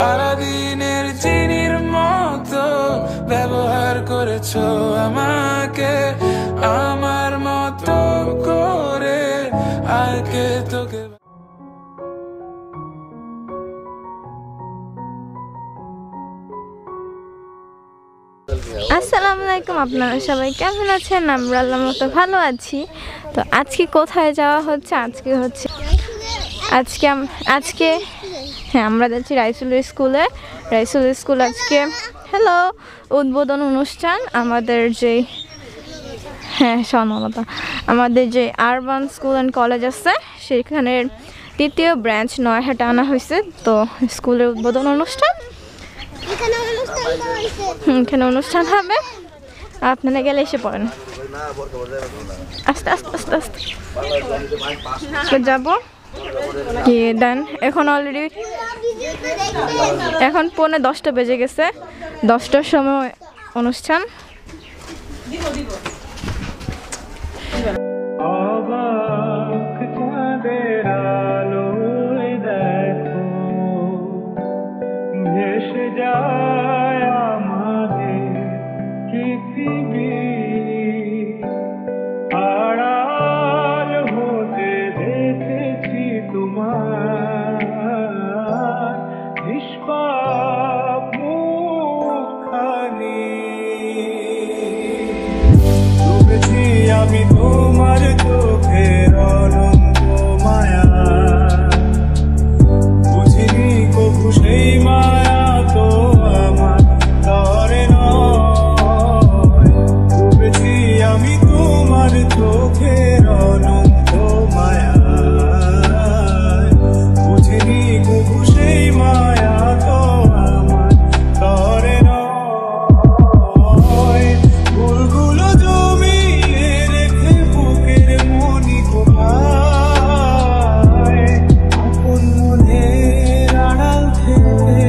সারাদিনের চিনির মতো ব্যবহার করেছো আমাকে, আমার মতো করে আজকে তোকে। আসসালামু আলাইকুম, আপনারা সবাই কেমন আছেন? আমরা আল্লাহর মতো ভালো আছি। তো আজকে কোথায় যাওয়া হচ্ছে? আজকে হ্যাঁ, আমরা যাচ্ছি রাইসুল স্কুলে। রাইসুল স্কুল আজকে উদ্বোধন অনুষ্ঠান। আমাদের যে সনলতা আমাদের যে আরবান স্কুল অ্যান্ড কলেজ আছে সেখানের 3য় ব্রাঞ্চ নয়হাটা আনা হয়েছে। তো স্কুলের উদ্বোধন অনুষ্ঠান, এখানে অনুষ্ঠান হবে। আপনারা গেলে এসে পড়েন। আস্তে আস্তে আস্তে আস্তে যাবো কি দেন। এখন অলরেডি এখন 10:45 বেজে গেছে। 10টার সময় অনুষ্ঠান। আমি তোমার চোখের অনন্ত মায়া বুঝিনি কবু সেই মায়া তো আমার তরে নয়। ডুবেছি আমি তোমার চোখের অনন্ত মায়া বুঝিনি কবু সেই মায়া তো আমার তরে নয়। ফুলগুলো জমিয়ে রেখে বুকের মনি কোথায় আপন মনের আড়াল থেকে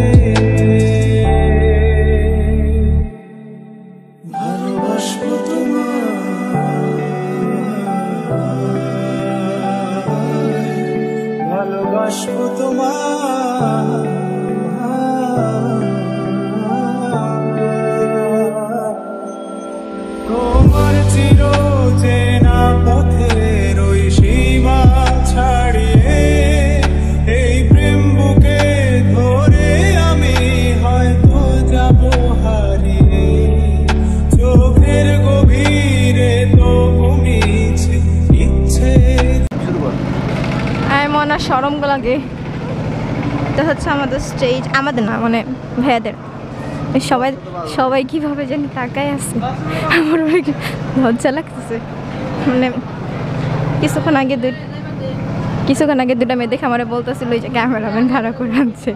ভালোবাসবো তোমায়, ভালোবাসবো তোমায়। তোমার চির চেনা পথের ওই সীমা ছাড়িয়ে এই প্রেম বুকে ধরে আমি হয়তো যাব হারিয়ে। চোখের গভীরে তো ঘুমিয়েছে ইচ্ছে। মনে সরম লাগে। এটা হচ্ছে আমাদের স্টেজ, আমাদের না মানে ভাইয়াদের। সবাই কিভাবে জানি তাকায় আছে। আমার লজ্জা লাগতেছে। মানে কিছুক্ষণ আগে দুটা মেয়ে দেখে আমার বলতেছিল যে ক্যামেরাম্যান ভাড়া করে আনছে।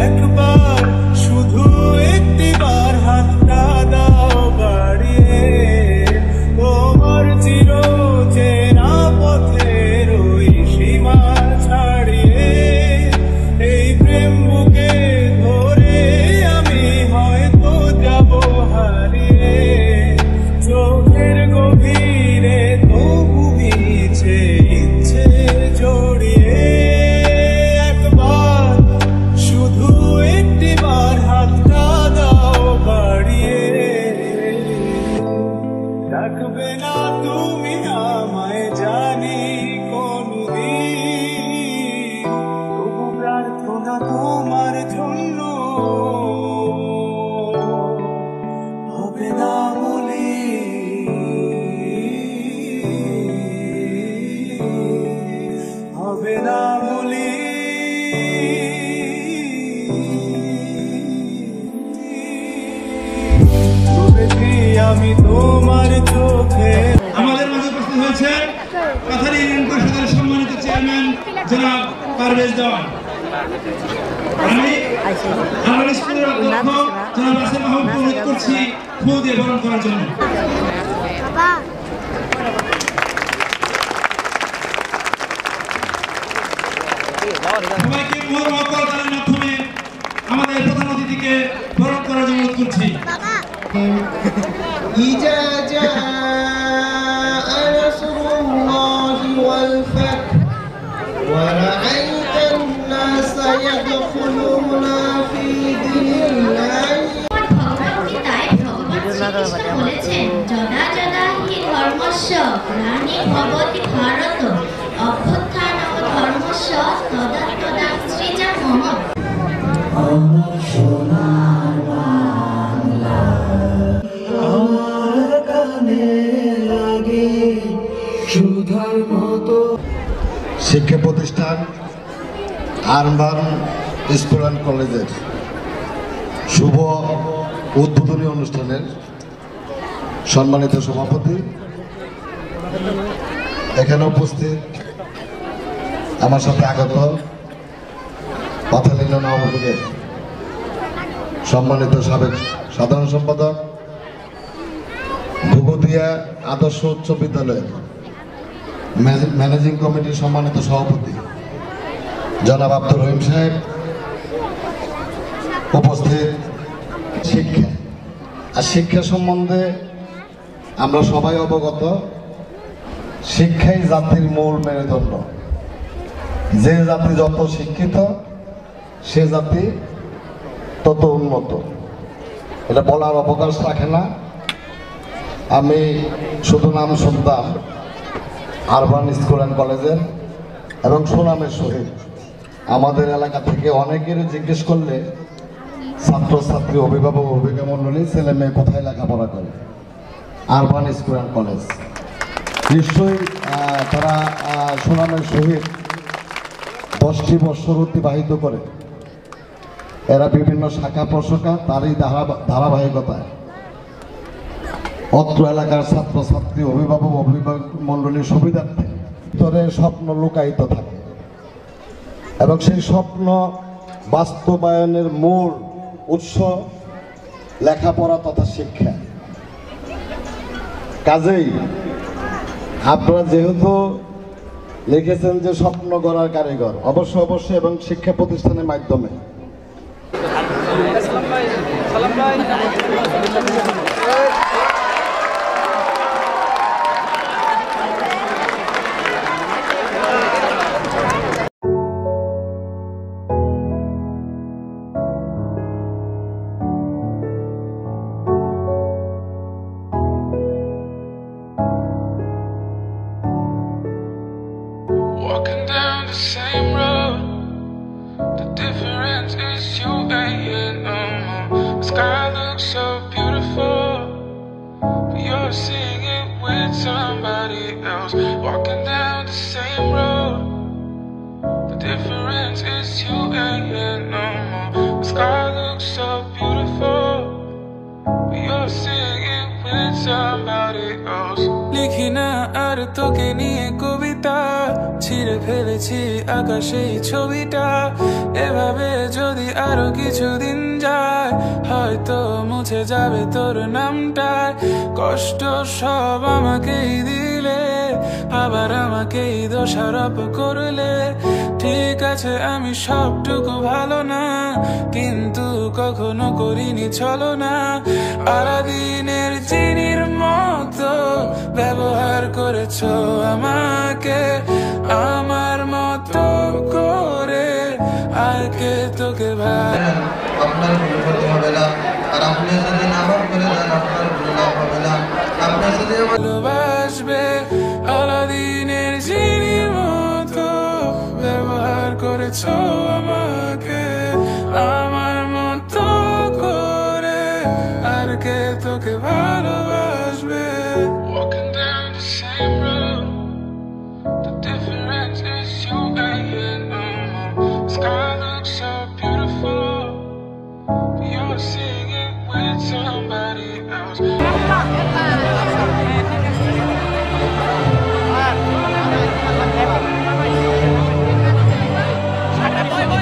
একবার শুধু একটিবার হাতটা দাও বাড়িয়ে তোমার চির চেনা পথের ওই সীমা ছাড়িয়ে এই প্রেম বুকে ধরে আমি হয়তো যাব হারিয়ে। চোখের গভীরে তো ঘুমিয়েছে ইচ্ছে জড়িয়ে। একবার শুধু একটিবার হাতটা দাও বাড়িয়ে ডাকবে না তুমি আমায় জানি কোনদিন, তবু প্রার্থনা তোমার জন্য হবে না হবে না বলি। ডুবেছি আমি তোমার চোখে। আমাদের মাঝে উপস্থিত হয়েছে কাছাড়ি ইউনিয়ন পরিষদের সম্মানিত চেয়ারম্যান জনাব পারভেজ দেওয়ান। আমি আমার স্কুলের অধ্যক্ষ জনাব আসিফ মাহমুদ অনুরোধ করছি ফুল দিয়ে বরণ করার জন্য। সবাইকে মোহর মহব্বতের মাধ্যমে আমাদের প্রধান অতিথিকে বরণ করার জন্য অনুরোধ করছি। والفتح ورأيت الناس ভগবদ্গীতায় ভগবান শ্রীকৃষ্ণ বলেছেন, যদা যদা হি ধর্মস্য গ্লানি ভবতি ভারত অভ্যুত্থানম ধর্মস্য তদা তদা সৃজামহ। শিক্ষা প্রতিষ্ঠান আরবান স্কুল অ্যান্ড কলেজের শুভ উদ্বোধনী অনুষ্ঠানের সম্মানিত সভাপতি, এখানে উপস্থিত আমার সাথে আগত পাথালিনা নবযুগের সম্মানিত সাবেক সাধারণ সম্পাদক, ভূগোদিয়া আদর্শ উচ্চ বিদ্যালয়ের ম্যানেজিং কমিটির সম্মানিত সভাপতি জনাব আব্দুর রহিম সাহেব, উপস্থিত শিক্ষা আর শিক্ষা সম্বন্ধে আমরা সবাই অবগত। শিক্ষাই জাতির মূল মেরুদণ্ড। যে জাতি যত শিক্ষিত সে জাতি তত উন্নত, এটা বলার অবকাশ রাখে না। আমি শুধু নাম শুনতাম আরবান স্কুল অ্যান্ড কলেজের এবং সুনামের সহিত আমাদের এলাকা থেকে অনেকেরই জিজ্ঞেস করলে ছাত্রছাত্রী, অভিভাবক, অভিজ্ঞ মণ্ডলী, ছেলে মেয়ে কোথায় লেখাপড়া করে, আরবান স্কুল অ্যান্ড কলেজ। নিশ্চয়ই তারা সুনামের সহিত 10টি বৎসর অতিবাহিত করে এরা বিভিন্ন শাখা প্রশাখা তারই ধারাবাহিকতায় অত্র এলাকার ছাত্রছাত্রী, অভিভাবক, অভিভাবক মণ্ডলীর সুবিধার্থে ভিতরে স্বপ্ন লুকায়িত থাকে এবং সেই স্বপ্ন বাস্তবায়নের মূল উৎস লেখাপড়া তথা শিক্ষা। কাজেই আপনারা যেহেতু লিখেছেন যে স্বপ্ন গড়ার কারিগর, অবশ্যই এবং শিক্ষা প্রতিষ্ঠানের মাধ্যমে Walking down the same road, the difference is you ain't here no more. The sky looks so beautiful, but you're seeing it with somebody else. Walking down the same road, the difference is you ain't here no more. The sky looks so beautiful, but you're seeing it with somebody else. লিখি না আর তোকে নিয়ে কবিতা, ছিঁড়ে ফেলেছি আকাশেই ছবিটা। এভাবে যদি আরো কিছুদিন যায়, হয়তো মুছে যাবে তোর নামটা। কষ্ট সব আমাকেই দিলে, আবার আমাকেই দোষারোপ করলে। ঠিক আছে আমি সবটুকু ভালো না, কিন্তু কখনো করিনি চলো না। আলাদিনের চিনির মতো ব্যবহার করেছো আমাকে, আমার মতো করে আর কে তোকে আপনার ভুল করতে হবে না, আর আপনি যদি নামাজ করে দেন আপনার ভুল না হবে না। আপনি যদি ভালোবাসবে আলাদিনের চিনির মতো ব্যবহার করেছো আমাকে, আমার মতো করে আর কে তোকে ভালোবাসবে। Walking down the same road, the difference is you ain't here no more. The sky looks so beautiful, but you're seeing it with somebody else.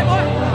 Boy.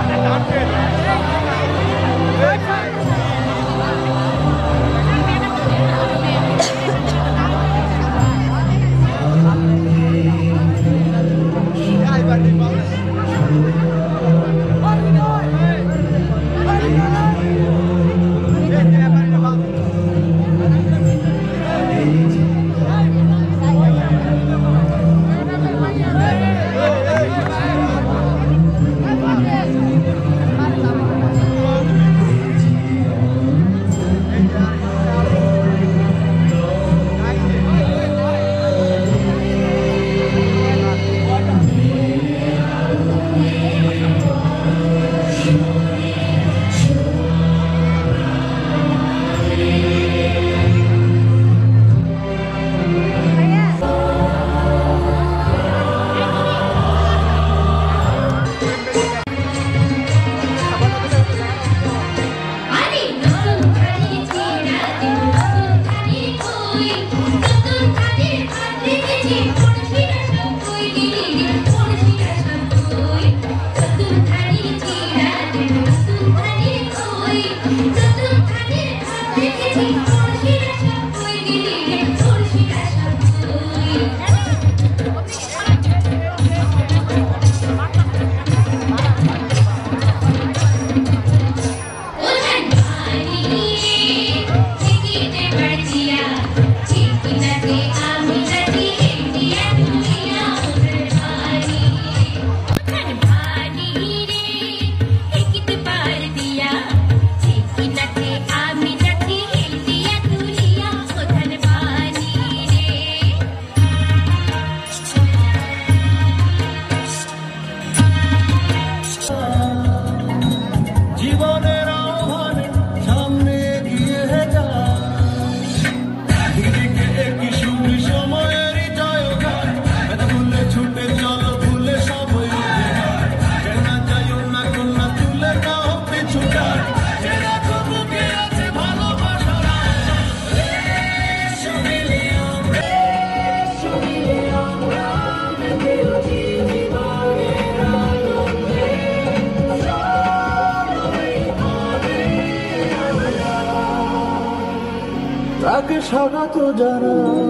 তাকে স্বাগত জানাই।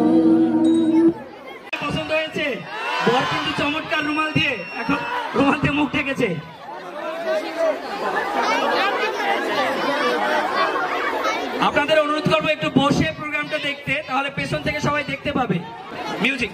পছন্দ হয়েছে? বর কিন্তু চমৎকার রুমাল দিয়ে এখন রুমাল দিয়ে মুখ ঢেকেছে। আপনাদের অনুরোধ করবো একটু বসে প্রোগ্রামটা দেখতে, তাহলে পেছন থেকে সবাই দেখতে পাবে। মিউজিক।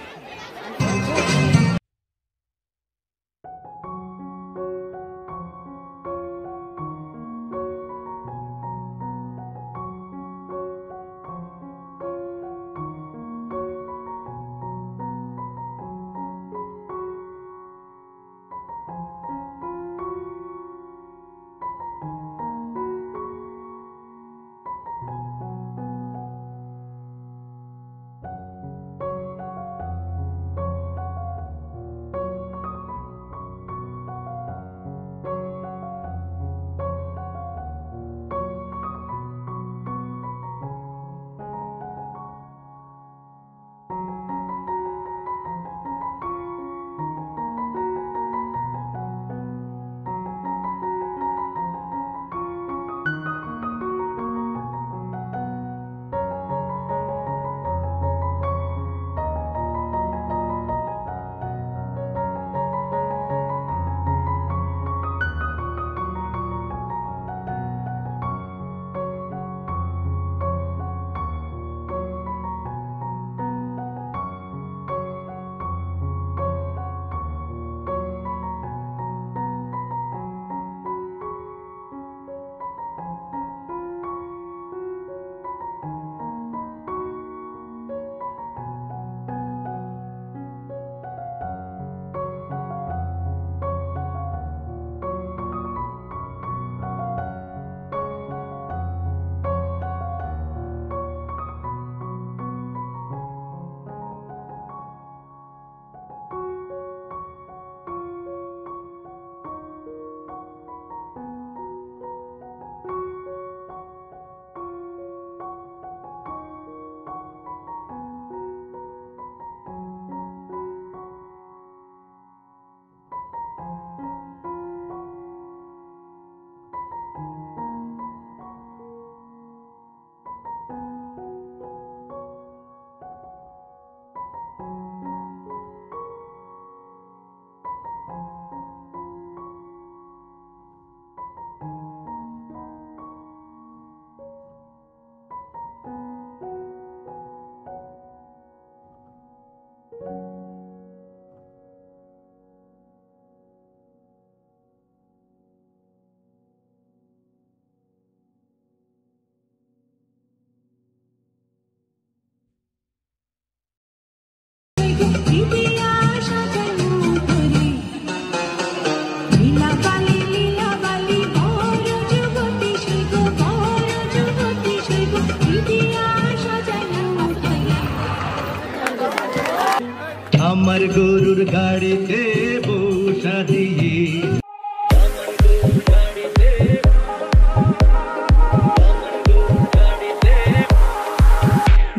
আমার গরুর গাড়িতে বসা দিয়ে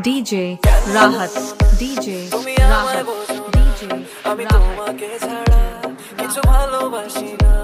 DJ Rahat, DJ Rahat, DJ আমি তোমাকে ছাড়া কিছু ভালোবাসি না।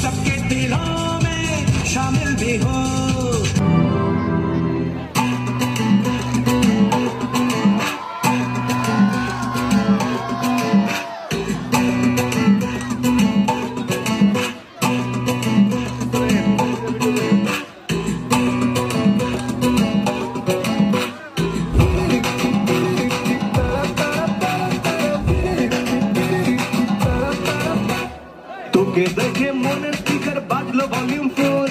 सबके हो। তোকে দেখে মনের স্পিকার বাজলো ভলিউম ফুল,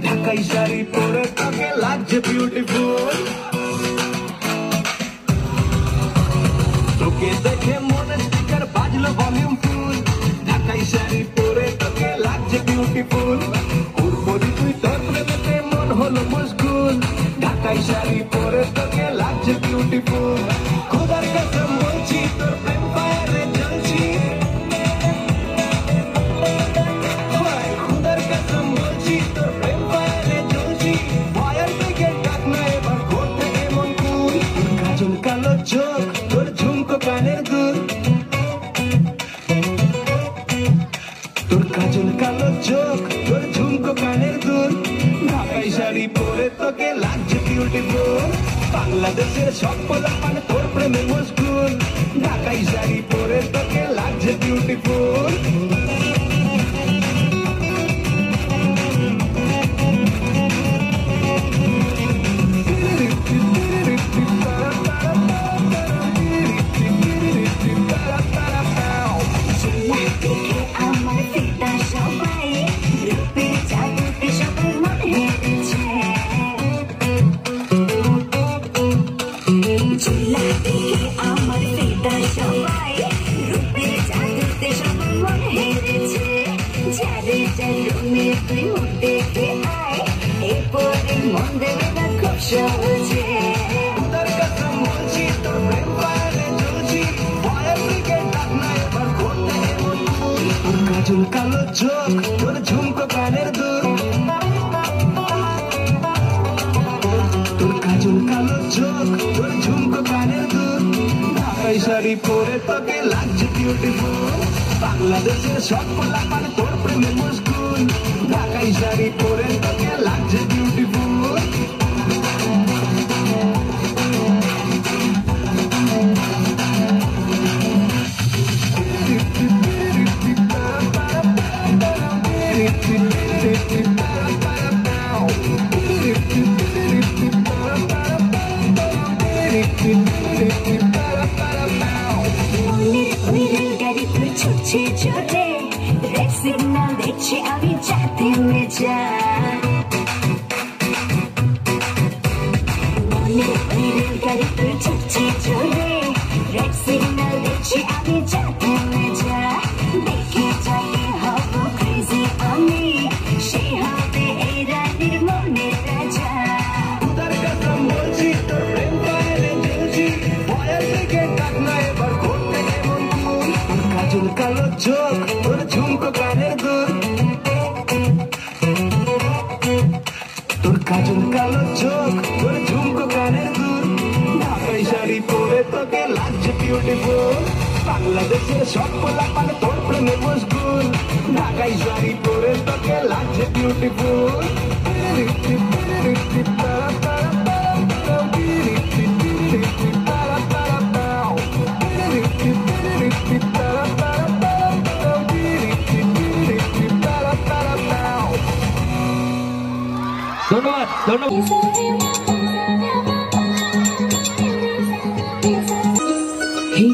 ঢাকাই শাড়ি পরে তোকে লাগছে বিউটিফুল। তোকে দেখে মনের স্পিকার বাজলো ভলিউম ফুল, ঢাকাই শাড়ি পরে তোকে লাগছে বিউটিফুল। উর্বরি তুই তোর প্রেমেতে মন হলো মশগুল, ঢাকাই শাড়ি পরে তোকে লাগছে বিউটিফুল। খোদার কসম বলছি তোর প্রেম ফায়ারে জ্বলছি, কালো চোখ তোর ঝুমকো কানের দুল, তোর কাজল কালো চোখ তোর ঝুমকো কানের দুল। ঢাকাই শাড়ি পরে তোকে লাগছে বিউটিফুল, বাংলাদেশের সব পোলাপান তোর প্রেমে মশগুল, ঢাকাই শাড়ি পরে তোকে লাগছে বিউটিফুল। কাজল কালো চোখ তোর ঝুমকো কানের দুল, তোর কাজল কালো চোখ তোর ঝুমকো কানের দুল। ঢাকাই শাড়ি পরে তোকে লাগছে বিউটিফুল, বাংলাদেশের সব পোলাপান তোর প্রেমে মশগুল, ঢাকাই শাড়ি পরে তোকে লাগছে বিউটিফুল। ছুটছে চলে রেড সিগন্যাল দেখছে আমি যাতে মেজা, মনের গাড়ি তুই ছুটছে চলে রেড সিগন্যাল দেখছে আমি যাতে মেজা, দেখে যাই হব ক্রেজি আমি, সে হবে এই রানীর মনের রাজা। খোদার কসম বলছি তোর প্রেম ফায়ারে জ্বলছি, ভয়ের দিকে ডাক না এবার ঘুরতে এমন কুল। কাজল কালো চোখ তোর ঝুমকো কানের দুল, তোর কাজল কালো চোখ তোর ঝুমকো কানের দুল। ঢাকাই শাড়ি পরে তোকে লাগছে বিউটিফুল, বাংলাদেশের সব পোলাপান তোর প্রেমে মশগুল, ঢাকাই শাড়ি পরে তোকে লাগছে বিউটিফুল। ধন্যবাদ ধন্যবাদ।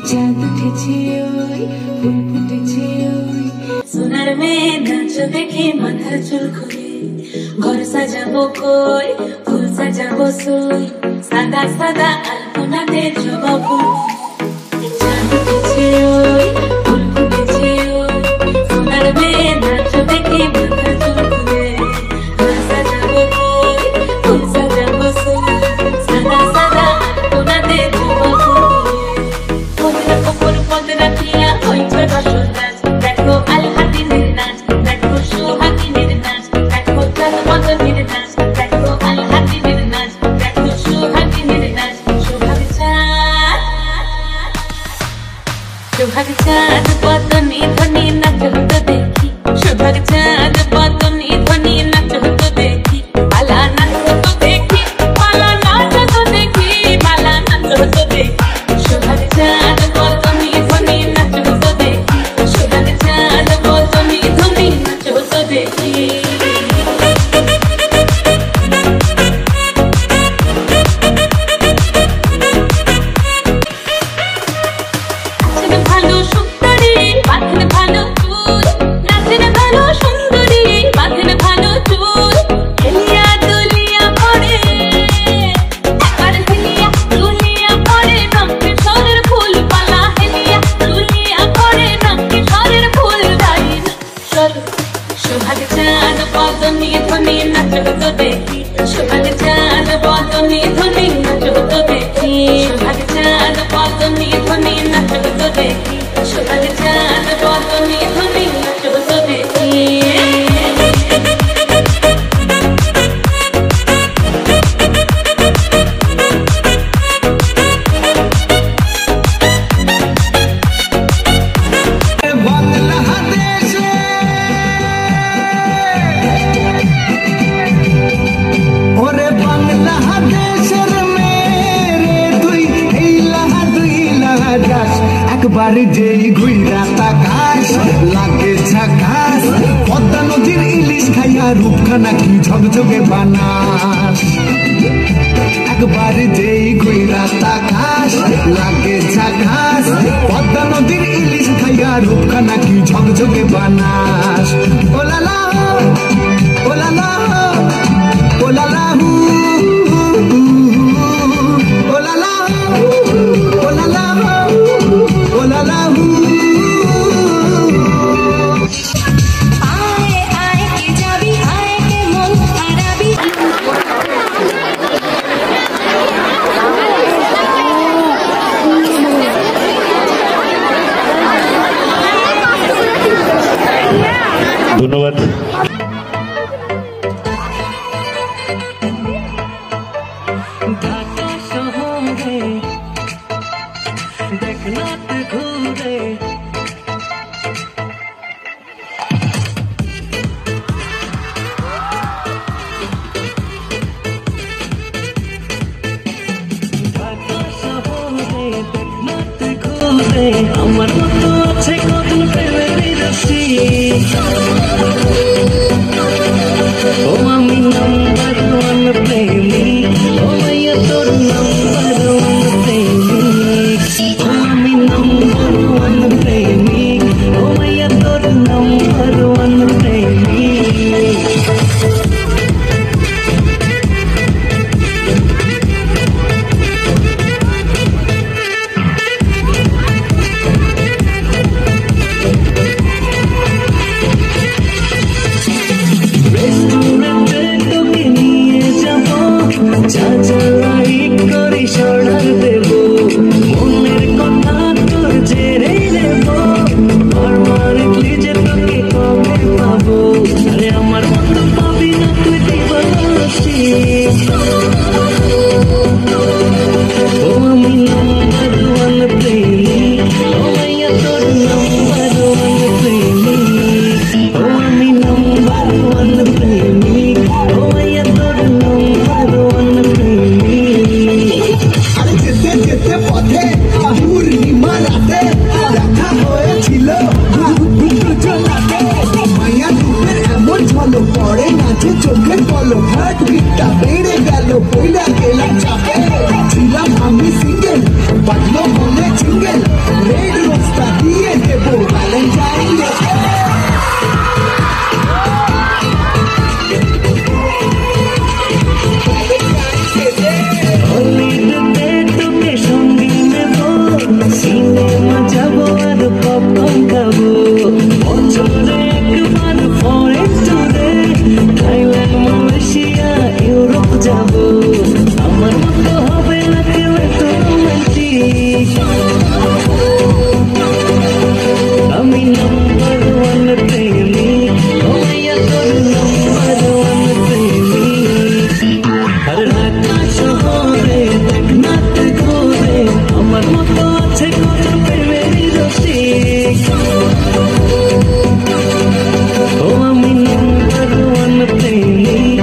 চাঁদ উঠেছে ওই ফুল ফুটেছে ওই, সোনার মেয়ে নাচ দেখে মাথার চুল খুলে, ঘর সাজাবো কই ফুল সাজাবো সই, সাদা সাদা আলপনাতে জবা ফুল। চাঁদ উঠেছে ওই ফুল ফুটেছে ওই, সোনার মেয়ে নাচ দেখে মাথার চুল খুলে, ঘর সাজাবো কই ফুল সাজাবো সই, সাদা সাদা আলপনাতে জবা ফুল। দেখো আল হাতিনের নাচ, দেখো সোহাগিনের নাচ, দেখো চাঁদ মদনের নাচ, দেখো আল হাতিনের নাচ, দেখো সোহাগিনের নাচ। সোহাগ চাঁদ বদনে ধনে নাচ হতো দেখি, সোহাগ চাঁদ একবার যেই ঘুইরা তাকাস লাগে ঝাকাস পদ্মা নদীর ইলিশ খাইয়া রূপখানা কি ঝকঝকে বানাস একবার যেই ঘুইরা তাকাস লাগে ঝাকাস পদ্মা নদীর ইলিশ খাইয়া রূপখানা কি ঝকঝকে বানাস ওলালা ওলালা ওলালা ওলালা ওলালা ওলালা আয় আয় কে যাবি আয় কে মন হারাবি ধন্যবাদ। ঢাকা শহরে দেখনাতে ঘুরে ঢাকা শহরে দেখনাতে ঘুরে আমার মতো আছে কত প্রেমের রশি ও আমি নাম্বার ওয়ান প্রেমিক ও মাইয়া তোর নাম্বার ওয়ান প্রেমিক ও আমি নাম্বার ওয়ান প্রেমিক ও মাইয়া তোর নাম্বার ওয়ান প্রেমিক রেস্টুরেন্টে তোকে নিয়ে যাব যা যা লাইক করে অর্ডার দেব মনের কথা তোর জেরে নেব পারমানেন্টলি যে তোকে কবে পাবো আরে আমার মতো পাবি না তুই দিবাসী ও আমি নাম্বার ওয়ান প্রেমিক ও মাইয়া তোর নাম্বার ওয়ান প্রেমিক ও আমি নাম্বার ওয়ান প্রেমিক ও মাইয়া তোর নাম্বার ওয়ান প্রেমিক আরে যেতে যেতে পথে পূর্ণিমা রাতে দেখা হয়েছিল দুজনাতে মায়া রূপের এমন ঝলক পড়ে নাচে চোখের পলক হার্ট বিটটা বেড়ে গেল পইলা গেলাম চাপে ছিলাম আমি সিঙ্গেল বাজলো মনে সিঙ্গেল রেড রোস্তা দিয়ে দেবো ভ্যালেন্টাইন ডে হলিডেতে তোকে সঙ্গে নেব সিনেমা যাব আর পপকর্ন খাবো বছরে একবার ফরেন ট্যুরে থাইল্যান্ড মালয়েশিয়া ইউরোপ যাব আমার মতো হবে না কেউ এত রোমান্টিক আমি নাম্বার ওয়ান প্রেমিক ও মাইয়া তোর নাম্বার ওয়ান প্রেমিক আরে ঢাকা শহরে দেখনাতে ঘুরে আমার মতো আছে কত প্রেমের রসিক ও আমি নাম্বার ওয়ান প্রেমিক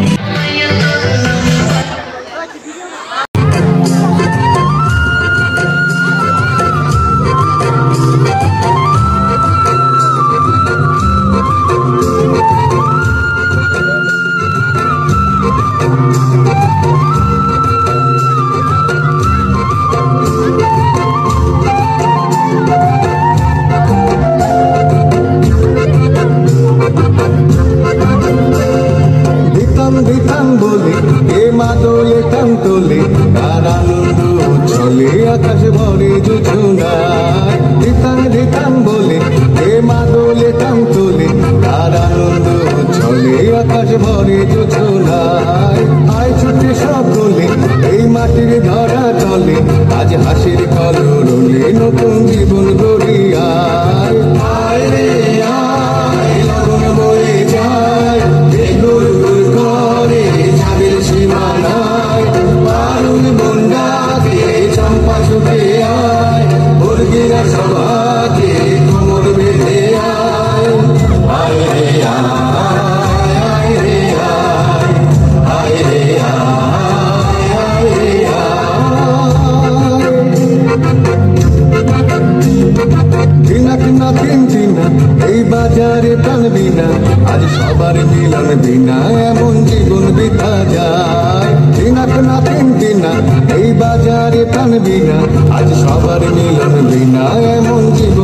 দিতাম দিতাম বলে এ মাদলে কান্তলে আর আনন্দ চলে আকাশ ভরে যোজনায় দিতাম দিতাম বলে এ মাদলে কান্তলে আর আনন্দ চলে আকাশ ভরে যোজনায় আয় ছুটে সব বলে এই মাটির ধরা চলে আজ হাসির কলরলে নতুন জীবন গড়িয়ায় আয় রে আয় লগন বয়ে যায় বেগুর করে যাদের সীমানায় পারুন বন্ডাকে চম্পা ছুটে আয় মুরগিরা সবাকে কোমর হাজারে প্রাণ বিনা, আজ সবার মিলন বিনা, এমন জীবন